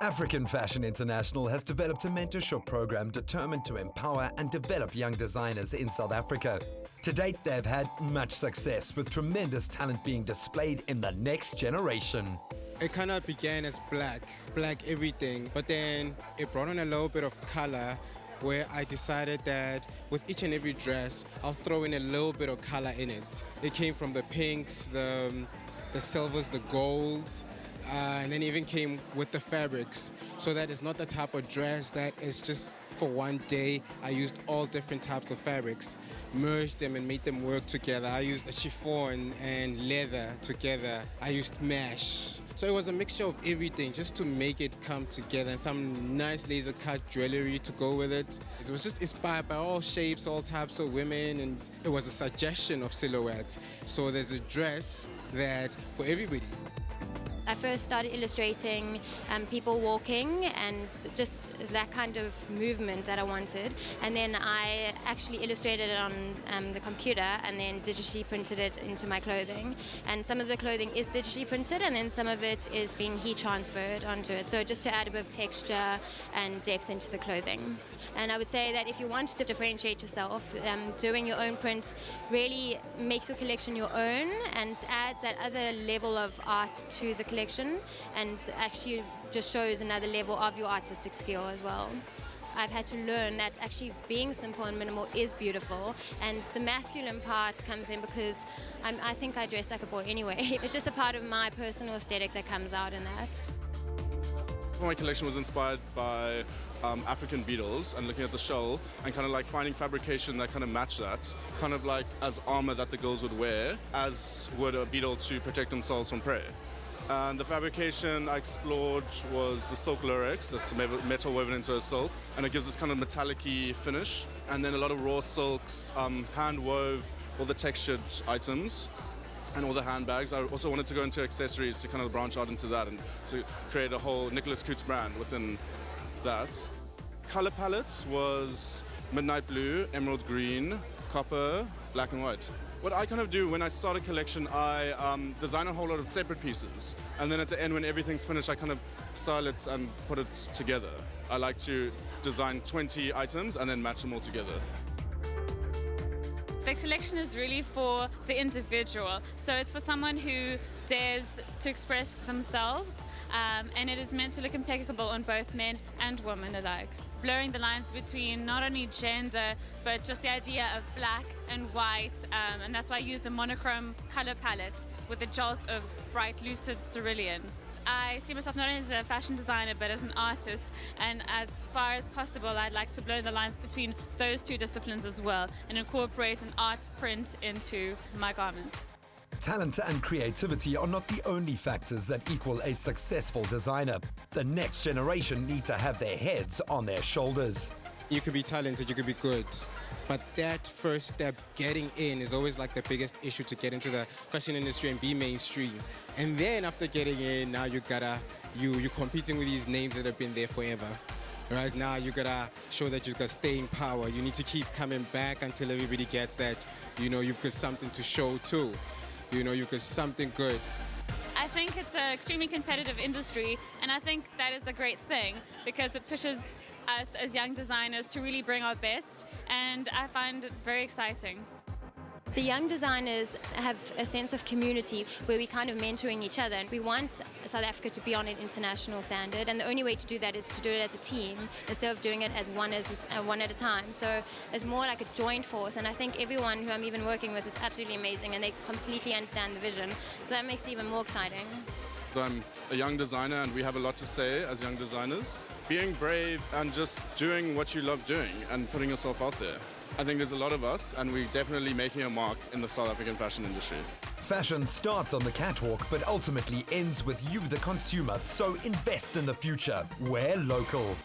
African Fashion International has developed a mentorship program determined to empower and develop young designers in South Africa. To date, they've had much success with tremendous talent being displayed in the next generation. It kind of began as black everything, but then it brought in a little bit of color where I decided that with each and every dress, I'll throw in a little bit of color in it. It came from the pinks, the silvers, the golds, and then even came with the fabrics. So that it's not the type of dress that is just for one day. I used all different types of fabrics, merged them and made them work together. I used a chiffon and leather together. I used mesh. So it was a mixture of everything just to make it come together, and some nice laser cut jewelry to go with it. It was just inspired by all shapes, all types of women, and it was a suggestion of silhouettes. So there's a dress that for everybody. I first started illustrating people walking and just that kind of movement that I wanted. And then I actually illustrated it on the computer and then digitally printed it into my clothing. And some of the clothing is digitally printed and then some of it is being heat transferred onto it. So just to add a bit of texture and depth into the clothing. And I would say that if you want to differentiate yourself, doing your own print really makes your collection your own and adds that other level of art to the collection and actually just shows another level of your artistic skill as well. I've had to learn that actually being simple and minimal is beautiful, and the masculine part comes in because I think I dress like a boy anyway. It's just a part of my personal aesthetic that comes out in that. My collection was inspired by African beetles and looking at the shell and kind of like finding fabrication that kind of matched that, kind of like as armor that the girls would wear, as would a beetle to protect themselves from prey. And the fabrication I explored was the silk lurex, that's metal woven into a silk, and it gives this kind of metallic-y finish. And then a lot of raw silks, hand wove all the textured items and all the handbags. I also wanted to go into accessories to kind of branch out into that and to create a whole Nicholas Coutts brand within that. Color palette was midnight blue, emerald green, copper, black and white. What I kind of do when I start a collection, I design a whole lot of separate pieces. And then at the end, when everything's finished, I kind of style it and put it together. I like to design 20 items and then match them all together. The collection is really for the individual. So it's for someone who dares to express themselves, and it is meant to look impeccable on both men and women alike. Blurring the lines between not only gender, but just the idea of black and white, and that's why I used a monochrome color palette with a jolt of bright, lucid cerulean. I see myself not only as a fashion designer, but as an artist, and as far as possible, I'd like to blur the lines between those two disciplines as well, and incorporate an art print into my garments. Talent and creativity are not the only factors that equal a successful designer. The next generation need to have their heads on their shoulders. You could be talented, you could be good, but that first step, getting in, is always like the biggest issue to get into the fashion industry and be mainstream. And then after getting in, now you're competing with these names that have been there forever. Right now, you gotta show that you've got staying power. You need to keep coming back until everybody gets that, you've got something to show too. You've got something good. I think it's an extremely competitive industry, and I think that is a great thing because it pushes us as young designers to really bring our best, and I find it very exciting. The young designers have a sense of community where we're kind of mentoring each other, and we want South Africa to be on an international standard, and the only way to do that is to do it as a team instead of doing it as one at a time. So it's more like a joint force, and I think everyone who I'm even working with is absolutely amazing and they completely understand the vision, so that makes it even more exciting. I'm a young designer and we have a lot to say as young designers. Being brave and just doing what you love doing and putting yourself out there. I think there's a lot of us and we're definitely making a mark in the South African fashion industry. Fashion starts on the catwalk but ultimately ends with you, the consumer. So invest in the future. Wear local.